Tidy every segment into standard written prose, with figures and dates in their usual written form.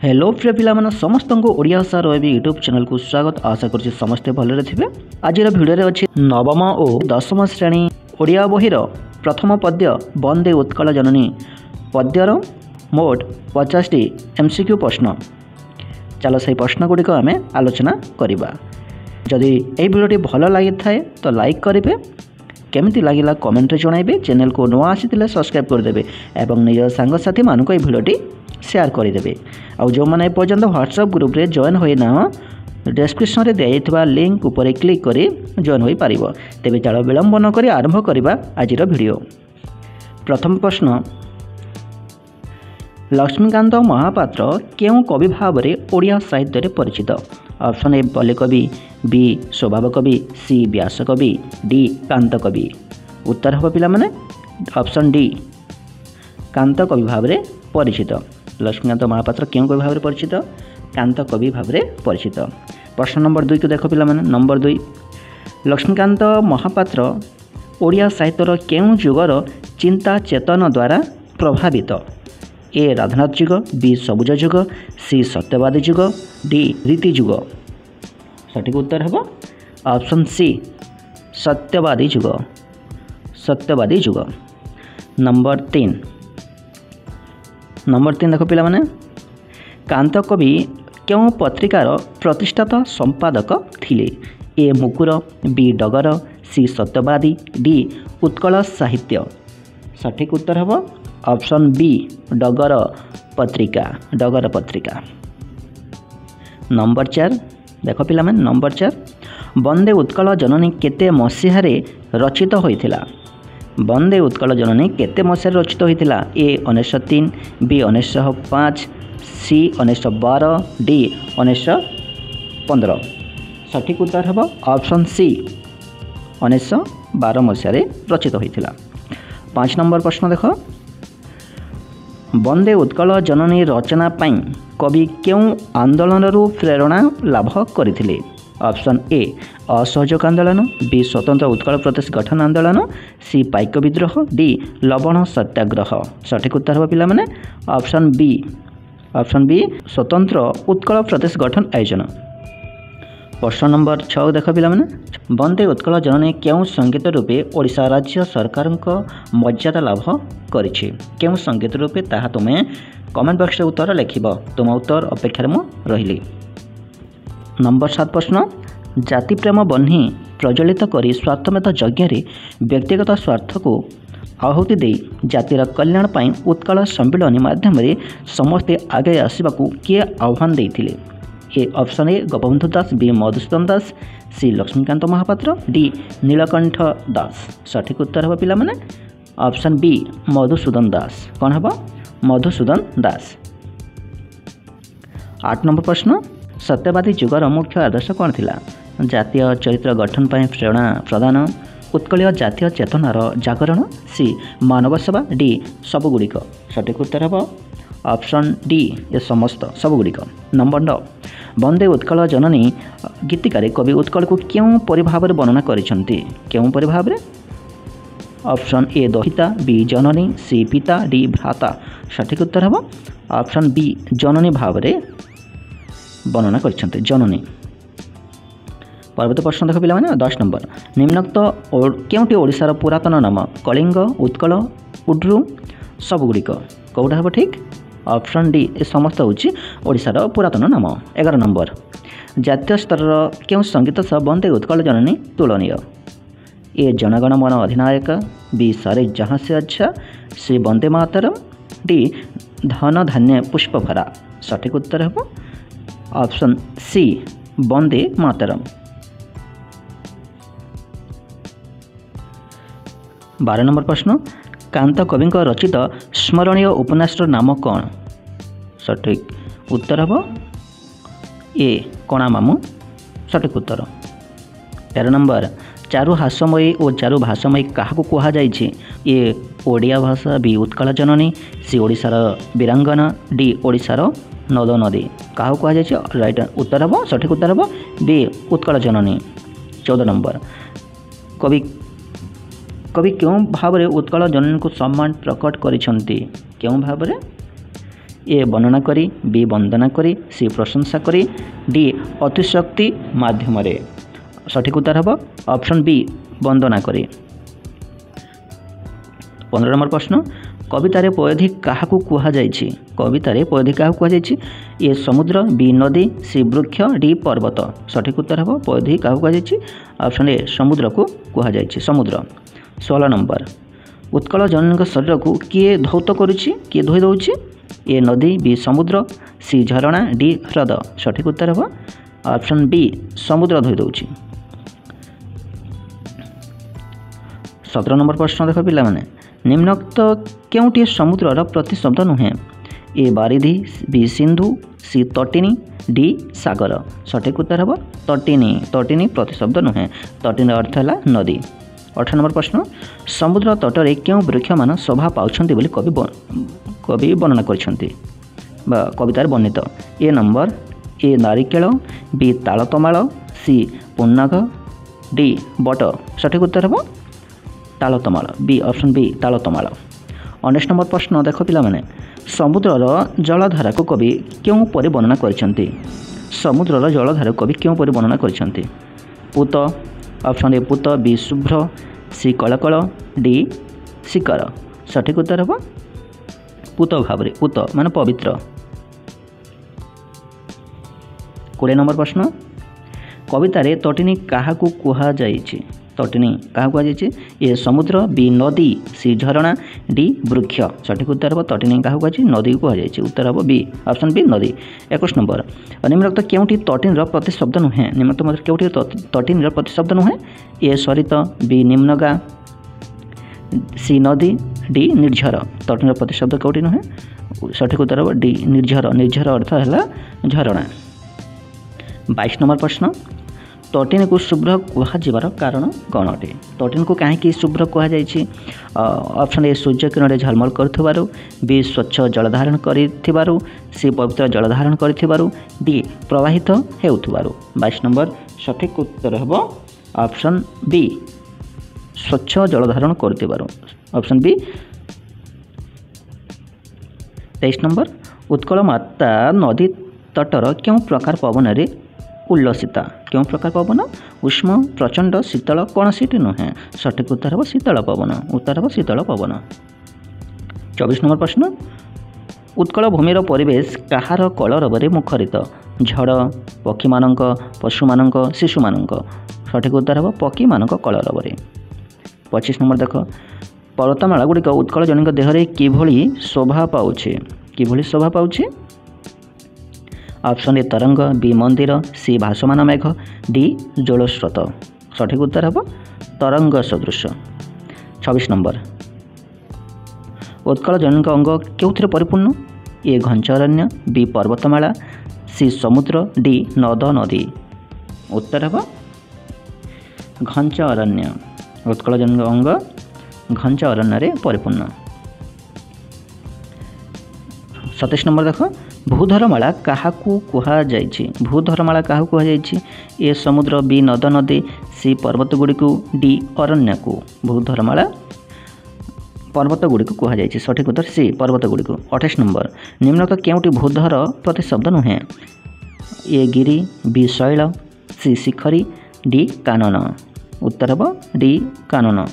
Hello प्रिय पिला मन समस्त को ओडिया भाषा रही यूट्यूब चैनल को स्वागत। आशा कर समस्ते भलरे थे। आज भिडियो अच्छी नवम और दशम श्रेणी ओडिया बहिर प्रथम पद्य वंदे उत्कल जननी पद्यर मोट 50टी एमसीक्यू प्रश्न। चलो से प्रश्न गुड़िक आम आलोचना करवा। जदि यह भिडियोटी भल लगी थाए तो लाइक करेंगे, केमिति लगिला कमेंट जणाइबे, चैनल को नुआ आसीथिले सब्सक्राइब करदेबे एवं निज सांगसाथी मानक ए भिडियोटी शेयर करदेबे। आउ जो माने पर्यंत व्हाट्सएप ग्रुप रे जॉइन होई ना डिस्क्रिप्शन रे दिया लिंक उपर क्लिक करी जॉइन होई पारिबो। तेबे चलो विलंब न करी आरंभ करबा आजिर भिडियो। प्रथम प्रश्न, लक्ष्मीकांत महापात्र केउ कवि भाव में ओडिया साहित्य रे परिचित? ऑप्शन ए बल्ली कवि, बी स्वभाव कवि, सी व्यास कवि, डी कांत कवि। उत्तर हम पिला माने ऑप्शन डी कांत कवि भाव में परिचित। लक्ष्मीकांत महापात्र केउ कवि भाव में परिचित? कांत कवि भाव में परिचित। प्रश्न नंबर 2 को देख पिला माने। नंबर 2, लक्ष्मीकांत महापात्र ओडिया साहित्यर केउ जुगर चिंता चेतन द्वारा प्रभावित? ए राधानाथ जुग, बी सबुज जुग, सी सत्यवादी जुग, डी रीति जुग। सठिक उत्तर है ऑप्शन सी सत्यवादी जुग। सत्यवादी जुग। नंबर 3 देखो पिला माने, कांत कवि क्यों पत्रिकार प्रतिष्ठाता संपादक थिले? ए मुकुर, बी डगर, सी सत्यवादी, डी उत्कल साहित्य। सठिक उत्तर है ऑप्शन बी डगर पत्रिका। डगर पत्रिका। नंबर 4 देख पिला माने। नंबर 4, वंदे उत्कल जननी केते मसीहारे रचित होइथिला? वंदे उत्कल जननी केते मसीहारे रचित होइथिला? ए 1903, बी 1905, सी 1912, डी 1915। सठिक उत्तर है ऑप्शन सी 1912 मसीहारे रचित होइथिला। 5 नंबर प्रश्न देख, वंदे उत्कल जननी रचना पाई कवि क्यों आंदोलन प्रेरणा लाभ करथिले? ऑप्शन ए असहयोग आंदोलन, बी स्वतंत्र उत्कल प्रदेश गठन आंदोलन, सी पाइक विद्रोह, डी लवण सत्याग्रह। सठिक उत्तर हो पिला माने ऑप्शन बी। ऑप्शन बी स्वतंत्र उत्कल प्रदेश गठन आयोजन। प्रश्न नंबर 6 देख पिला माने, वंदे उत्कल जननी केउ संगीत रूपे ओडिशा राज्य सरकार मर्यादा लाभ करिछि? केउ संगीत रूपे ताहा तुमे कमेंट बॉक्स रे उत्तर लिखिब। तुम उत्तर अपेक्षा मु रहिली। नंबर 7 प्रश्न, जाति प्रेम बन्ही प्रज्वलित करी स्वार्थमेध यज्ञ रे व्यक्तिगत स्वार्थ को आहुति दे जातिर कल्याण पाई उत्कल सम्मिलन माध्यम रे समस्ते आगे आसबाकू किए आह्वान देइथिले? A option A Gopabandhu Das, B Madhusudan Das, C Laxmikanta Mohapatra, D Nilakantha Das. सठिक उत्तर है पिला माने ऑप्शन बी मधुसूदन दास। कौन है? मधुसूदन दास। 8 नंबर प्रश्न, सत्यवादी जुगर मुख्य आदर्श कौन थिला? जातीय चरित्र गठन पर प्रेरणा प्रदान, उत्कलीय जातीय चेतनार जागरण, सी मानव सेवा, डी सबुगुड़िक। सठिक उत्तर है ऑप्शन डी ये समस्त सबुगुड़िक। नंबर 9, वंदे उत्कल जननी गीतिकार कवि उत्कल को क्यों परिभाव वर्णना करिसेंती? क्यों परिभाव? ऑप्शन ए दहिता, बी जननी, सी पिता, डी भ्राता। सठिक उत्तर है ऑप्शन बी जननी भाव में वर्णना करिसेंती। जननी। परवर्त प्रश्न देख पिला माने 10 नंबर, निम्नोक्त केउटी ओडिशार पुरातन नाम? कलिंग, उत्कल, उड्रू, सबुगुड़िक। कौटा हे ठीक? ऑप्शन डी ए समस्त होची ओडिशार पुरातन नाम। 11 नंबर, जातीय स्तर केउ संगीत सह वंदे उत्कल जननी तुलनीय? ए जनगण मन अधिनायक, बी सारे जहाँ से अच्छा, सी वंदे मातरम, डी धन धान्य पुष्प भरा। सठिक उत्तर है option C Vande Mataram. 12 number प्रश्न, कांत कवि रचित स्मरणीय उपन्यासर नाम कौन? सठिक उत्तर है ए कणा मामू। सठिक उत्तर। 13 नंबर, चारु हास्यमयी और चारु भाषामयी क्या कह जाए? ए ओडिया भाषा, बी उत्कल जननी, सी ओडिशार वीरांगना, डी ओडिशार नद नदी। क्या कह जाए? राइट उत्तर हम सठिक उत्तर हम बी उत्कल जननी। 14 नंबर, कवि क्यों भाव में उत्कल जननी को सम्मान प्रकट करिसेंती? क्यों भाव में? ए वर्णना करी, बी वंदना करी, सी प्रशंसा करी, डी अतिशक्ति माध्यम। सठिक उत्तर हम ऑप्शन बी वंदना करी। 15 नंबर प्रश्न कवितारे पयोधी काहाकू कुहा जायछि? कवितारे पयोधी काहाकू कुहा जायछि? ए समुद्र, बी नदी, सी वृक्ष, डी पर्वत। सठिक उत्तर हम पयोधी काहाकू कुहा जायछि? ऑप्शन ए समुद्र को कुहा जायछि, समुद्र। 16 नंबर उत्कल जननी शरीर को किए धौत करुछि, किए धोई दउछि? ए नदी, बी समुद्र, सी झरणा, डी ह्रद। सठिक उत्तर हम ऑप्शन बी समुद्र धोई दउछि। 17 नंबर प्रश्न देख पिला माने निम्नोक्त केउटी समुद्रर प्रतिशब्द नुहे? ए बारिधि, बी सिंधु, सी तटिनी, डी सागर। सठिक उत्तर हम तटिनी। तटिनी प्रतिशब्द नुहे, तटिनी अर्थ है नदी। 18 नंबर प्रश्न समुद्र तटरे क्यों वृक्ष मान शोभा पाउछन्ति बोली कवि वर्णना करछन्ति बा कवितार वर्णित? ए नंबर ए नारिकेल, बी तालतमाल, सी पुन्नाग, डी बट। सठिक उत्तर हम तालतमाल, बी ऑप्शन बी तालतमाल। 19 नंबर प्रश्न देख पिला माने समुद्रर जलधारा को कवि क्यों परि वर्णना करछन्ति? समुद्रर जलधारा को कवि क्यों परि वर्णना करछन्ति? पूत, ऑप्शन ए पूत, बी शुभ्र, सी कलकल, डी शिकर। सठिक उत्तर हम पूत भाव, पूत मान पवित्र। 20 नंबर प्रश्न कवितारे तटिनी काहाकू कुहा जायछि? तटिनी क्या कहुई? ए समुद्र, बी नदी, सी झरणा, डी वृक्ष। सठिक उत्तर हम तटिनी क्या कहुई? नदी को कहुई। उत्तर हम बी ऑप्शन बी नदी। 21 नंबर निम्नोक्त केउटी तटिनीर प्रतिशब्द नुहे? निम्नोक्त केउटी तटिनीर प्रतिशब्द नुहे? ए सरित, बी निम्नगा, सी नदी, डी निर्झर। तटिनीर प्रतिशब्द केउटी नुहे? सठिक उत्तर हम डी निर्झर। निर्झर अर्थ है झरणा। 22 नंबर प्रश्न तटिनी को शुभ्र कहुवर कारण कौन अटे? तटिनी को कहीं शुभ्र कहुई? ऑप्शन ए सूर्य किरण झलमल कर, बी स्वच्छ जलधारण कर, सी पवित्र जलधारण कर, डी प्रवाहित होउथबारु। 22 नंबर सठिक उत्तर हम ऑप्शन बी स्वच्छ जलधारण कर, ऑप्शन बी। 23 नंबर उत्कल माता नदी तटर क्यों प्रकार पवन रे उल्लसिता? क्यों प्रकार पवन? उष्म, प्रचंड, शीतल, कौन सीट नुहे? सठिक उत्तर हम शीतल पवन। उत्तर हम शीतल पवन। 24 नंबर प्रश्न उत्कल भूमिर परिवेश कहार कलरवरे मुखरित? झड़, पक्षी मानक, पशु मानक, शिशु मानक। सठिक उत्तर हम पक्षी मानक कलरवरे। 25 नंबर देख पर्वतमाला गुड़िक उत्कल जननी देहरे किभली शोभा पाउछे? किभली शोभा पाउछे? ऑप्शन ए तरंग, बी मंदिर, सी भासमान मेघ, डी जलस्रोत। सठिक उत्तर हम तरंग सदृश। 26 नंबर उत्कल जननी अंग क्यों परिपूर्ण? ए घंचारण्य, बी पर्वतमाला, सी समुद्र, डी नद नदी। उत्तर हम घंचारण्य। उत्कल जननी अंग घंचारण्य परिपूर्ण। 27 नंबर देख भूधरमाला काहाकू कुहा जायछि? भूधरमाला काहाकू कुहा जायछि? ए समुद्र, बी नद नदी, सी पर्वत गुड़ी को, डी अरण्य को। भूधरमाला पर्वत गुड़ी को कुहा जायछि। सठिक उत्तर सी पर्वत गुड़ी को। 28 नंबर निम्नोक्त केउटी भूधर प्रतिशब्द नुहे? ए गिरी, बी शैल, सी शिखरी, डी कानन। उत्तर हम डी कानन।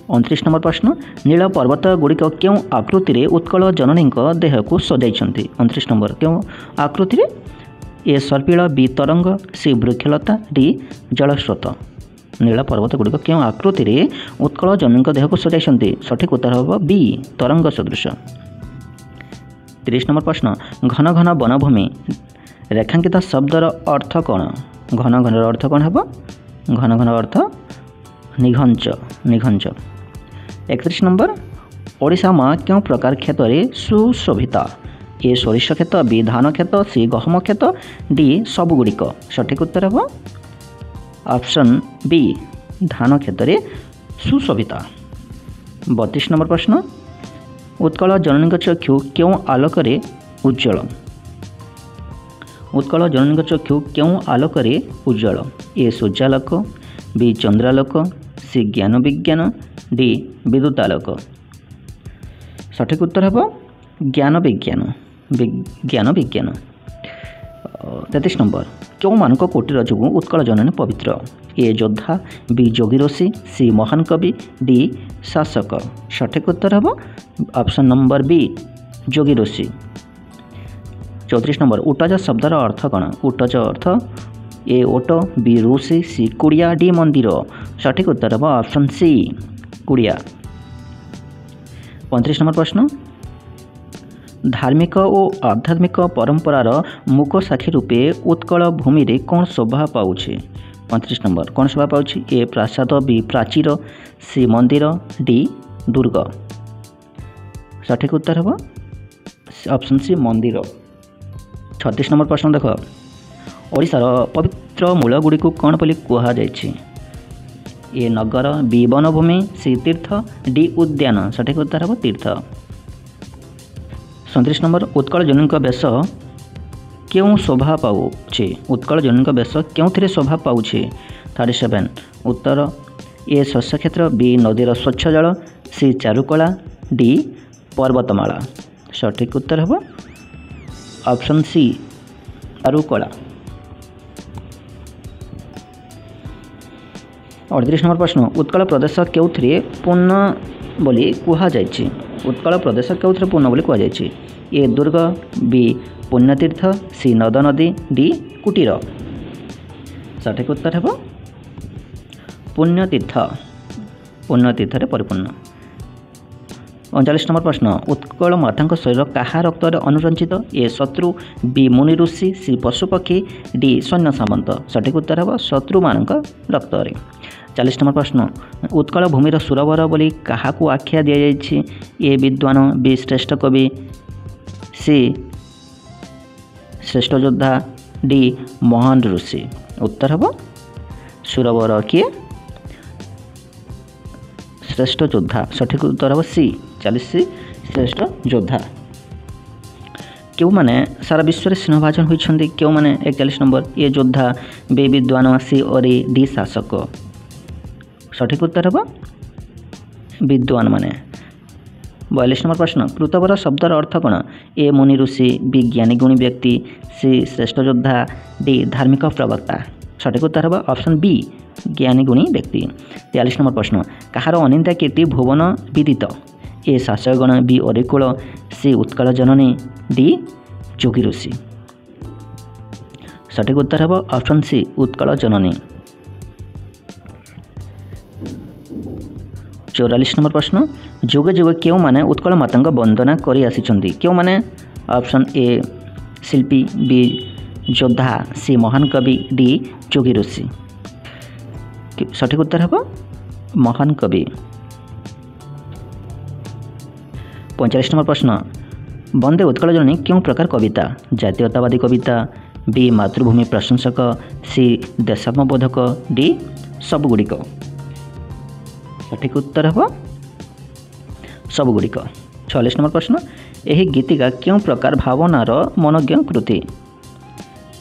29 नंबर प्रश्न नील पर्वत गुड़िक क्यों आकृति उत्कल जननी देह को सजाई? 29 नंबर क्यों आकृति? ए सर्पिल, बी तरंग, सी वृक्षलता, डी जलस्रोत। नील पर्वत गुड़िक क्यों आकृति उत्कल जननी देह को सजाई? सठिक उत्तर हम बी तरंग सदृश। 30 नंबर प्रश्न घन घन वनभूमि रेखांकित शब्दर अर्थ कौन? घन घन अर्थ कौन हम? घन घन अर्थ निघंच। निघंच। 31 नंबर ओडिशा माँ क्यों प्रकार क्षेत्र में सुशोभिता? ए सोरिष क्षेत्र, बी धान क्षेत्र, सी गहम क्षेत्र, डी सबुगुड़िक। सठिक उत्तर हम ऑप्शन बी धान क्षेत्र में सुशोभिता। 32 नंबर प्रश्न उत्कल जननी चक्षु क्यों आलोक उज्ज्वल? उत्कल जननी चक्षु क्यों आलोक उज्ज्वल? ए सूर्यालोक, बी चंद्रालोक, सी ज्ञान विज्ञान, डी विद्युतालोक। सठिक उत्तर हे ज्ञान विज्ञान। ज्ञान विज्ञान। 33 नंबर क्यों मानक कोटीर जो उत्कल जननी पवित्र? ए योद्धा, बी जोगी ऋषि, सी महान कवि, डी शासक। सठिक उत्तर हे ऑप्शन नंबर बी जोगी ऋषि। 34 नंबर उटज शब्दर अर्थ कौन? उटज अर्थ ए ओट, बी ऋषि, सी कुड़िया, डी मंदिर। सठिक उत्तर हे ऑप्शन सी कुड़िया। 35 नंबर प्रश्न धार्मिक और आध्यात्मिक परंपरार मुख साक्षी रूपे उत्कल भूमि रे कौन शोभा पाउछे? 35 नंबर कौन शोभा पाउछे? ए प्रासाद, बी प्राचीर, सी मंदिर, डी दुर्ग। सठिक उत्तर हे ऑप्शन सी मंदिर। 36 नंबर प्रश्न देख ओडिशार पवित्र मूल गुड़ी को कौन बोली कहा जायछि? ए नगर, बी वनभूमि, सी तीर्थ, डी उद्यान। सठिक उत्तर हे तीर्थ। 37 नंबर उत्कल जननी बेश क्यों शोभा पाउछे? उत्कल जननी बेश क्यों शोभा पाउछे? 37 उत्तर ए शस्य क्षेत्र, बी नदीर स्वच्छ जल, सी चारुकला, डी पर्वतमाला। सठिक उत्तर हे ऑप्शन सी चारुकला। 38 नंबर प्रश्न उत्कल प्रदेश केउथरे पूर्ण बोली कहा जायछि? उत्कल प्रदेश केउथरे पूर्ण बोली कहा जायछि? ए दुर्ग, बी पुण्यतीर्थ, सी नद नदी, डी कुटीर। सठिक उत्तर हे पुण्यतीर्थ। पुण्यतीर्थ परिपूर्ण। 39 नंबर प्रश्न उत्कल माता शरीर क्या रक्त अनुरंजित? ए शत्रु, बी मुनि ऋषि, सी पशुपक्षी, डी सैन्य सामंत। सठिक उत्तर हे शत्रु मान रक्त। 40 नंबर प्रश्न उत्कल भूमिर सुरवर बोली क्या आख्या दि जाइए? ए विद्वान, बी श्रेष्ठ कवि, सी श्रेष्ठ योद्धा, डी महान ऋषि। उत्तर हे सुरवर किए? श्रेष्ठ योद्धा। सठिक उत्तर हे सी 40 श्रेष्ठ योद्धा। क्यों माने सारा विश्व में सिंहभाजन होती? क्यों माने 41 नंबर ए योद्धा, बी विद्वान, सी ओरी, डी शासक। सठिक उत्तर हे विद्वान माने। 42 नंबर प्रश्न कृतवर शब्दर अर्थ कौन? ए मुनि ऋषि, बी ज्ञानी गुणी व्यक्ति, सी श्रेष्ठ योद्धा, डी धार्मिक प्रवक्ता। सठिक उत्तर हे ऑप्शन बी ज्ञानी गुणी व्यक्ति। 43 नंबर प्रश्न कहार अनिंदा कीर्ति भुवन विदित? ए शासकगण, बी अरिकुल, सी उत्कल जननी, डी जोगी ऋषि। सठिक उत्तर हे ऑप्शन सी उत्कल जननी। 44 नंबर प्रश्न जुगे जुगे क्यों माने उत्कल माता वंदना करी आसिछंती? क्यों माने? ऑप्शन ए शिल्पी, बी योद्धा, सी महान कवि, डी जोगी ऋषि। सठिक उत्तर हे महान कवि। 45 नंबर प्रश्न वंदे उत्कल जननी क्यों प्रकार कविता? जातीयतावादी कविता, बी मातृभूमि प्रशंसक, सी देशात्मबोधक, डी सबुगुड़िक। सठिक उत्तर हे सबुगुड़िक। 46 नंबर प्रश्न यही गीतिका क्यों प्रकार भावनार मनज्ञ कृति?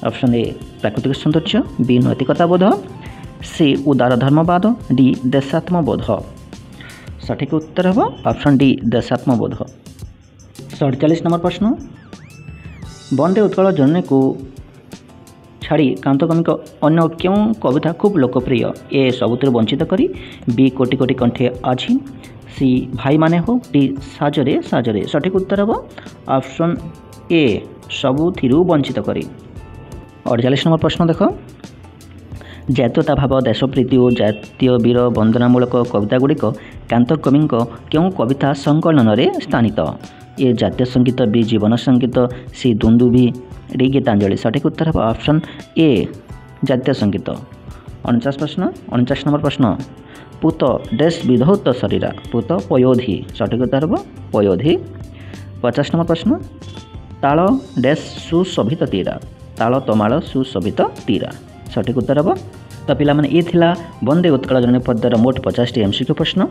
ऑप्शन ए प्राकृतिक सौंदर्य, बी नैतिकताबोध, सी उदार धर्मवाद, डी देशात्मबोध। सठिक उत्तर हे ऑप्शन डी देशात्मबोध। 47 नंबर प्रश्न वंदे उत्कल जननी को छाड़ी कांतकवी अन्य क्यों कविता खूब लोकप्रिय? ए सबुतिर वंचित करी, बी कोटि कोटि कंठे आछि, सी भाई माने हो, डी साजरे साजरे। सठिक उत्तर हे ऑप्शन ए सबुथिरु वंचित करी। 48 नंबर प्रश्न देख जातीयता भाव, देशप्रीति और जातीय वीर वंदनामूलक कविता गुड़िक कांतकवी क्यों कविता संकलन में स्थानित? ए जातीय संगीत, बी जीवन संगीत, सी दुंदुभि, डी गीतांजलि। सठिक उत्तर है ऑप्शन ए जातीय संगीत। 49 नंबर प्रश्न पूत डैश विधौत शरीरा? पूत पयोधी। सठिक उत्तर है पयोधी। 50 नंबर प्रश्न ताल डैश सुशोभित तीरा? ताल तमाल सुशोभित तीरा। सठिक उत्तर हे। तो पिला माने ये थिला वंदे उत्कल जननी पद्यर मोट 50टी एमसीक्यू प्रश्न।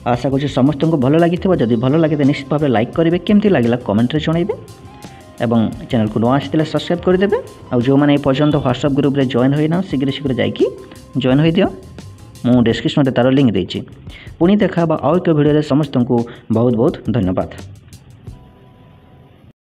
आशा करूँ समस्त को भल लगी जदि भल लगे तो निश्चित भाव लाइक करेंगे, केमती लगे कमेंट जनइबे एवं चैनल को नुआ आसते सब्सक्राइब करदे। आ जो मैंने पर्यटन व्हाट्सएप ग्रुप रे जॉइन होना शीघ्र शीघ्र जाकि जॉइन हो दियो। ମୁଁ ଡେସ୍କ୍ରିପ୍ସନରେ ତା'ର ଲିଙ୍କ୍ ଦେଇଛି। ପୁଣି ଦେଖା ହେବା ଆଉ ଏକ ଭିଡ଼ିଓରେ। ସମସ୍ତଙ୍କୁ ବହୁତ ବହୁତ ଧନ୍ୟବାଦ।